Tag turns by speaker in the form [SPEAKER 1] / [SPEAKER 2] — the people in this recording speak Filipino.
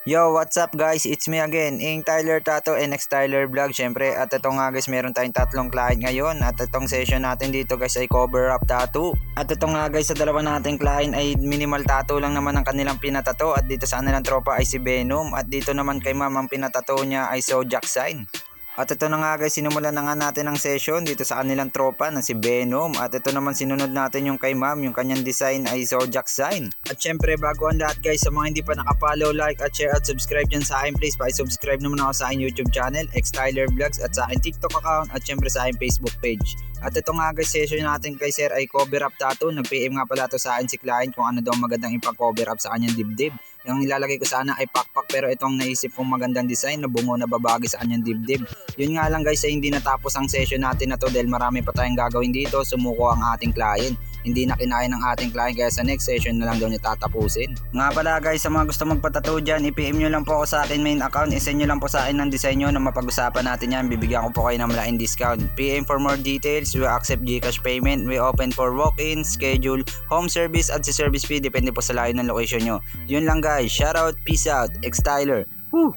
[SPEAKER 1] Yo, what's up guys? It's me again, Ing Tyler Tattoo and X Tyler Vlog. Syempre, at ito nga guys, meron tayong tatlong client ngayon. At itong session natin dito guys ay cover up tattoo. At ito nga guys, sa dalawa nating client ay minimal tattoo lang naman ang kanilang pinatato. At dito sa kanilang tropa ay si Venom. At dito naman kay ma'am ang pinatato niya ay Zodiac sign. At ito na nga guys, sinimulan na nga natin ang session dito sa kanilang tropa na si Venom. At ito naman sinunod natin yung kay ma'am, yung kanyang design ay Zodiac sign. At syempre bago ang lahat guys, sa mga hindi pa nakapollow, like at share at subscribe dyan sa akin, please pa-subscribe naman ako sa aking YouTube channel, X Tyler Vlogs, at sa aking TikTok account at syempre sa aking Facebook page. At ito nga guys, session natin kay sir ay cover up tattoo. Nag-PM nga pala to sa akin si client kung ano daw magandang ipag-cover up sa kanyang dibdib. Yung ilalagay ko sana ay pakpak, pero itong naisip kong magandang design na bungo na babagi sa kanyang dibdib. Yun nga lang guys, ay hindi natapos ang session natin na to dahil marami pa tayong gagawin dito. Sumuko ang ating client. Hindi na kinaya ng ating client kaya sa next session na lang daw niya tatapusin. Nga pala guys, sa mga gusto magpatattoo dyan, i-PM nyo lang po ako sa akin main account. I-send nyo lang po sa akin ng design nyo na mapag-usapan natin yan. Bibigyan ko po kayo ng malaking discount. PM for more details. We accept GCash payment. We open for walk-in, schedule, home service at si service fee. Depende po sa layo ng location nyo. Yun lang guys. Shout out, peace out. X Tyler. Woo!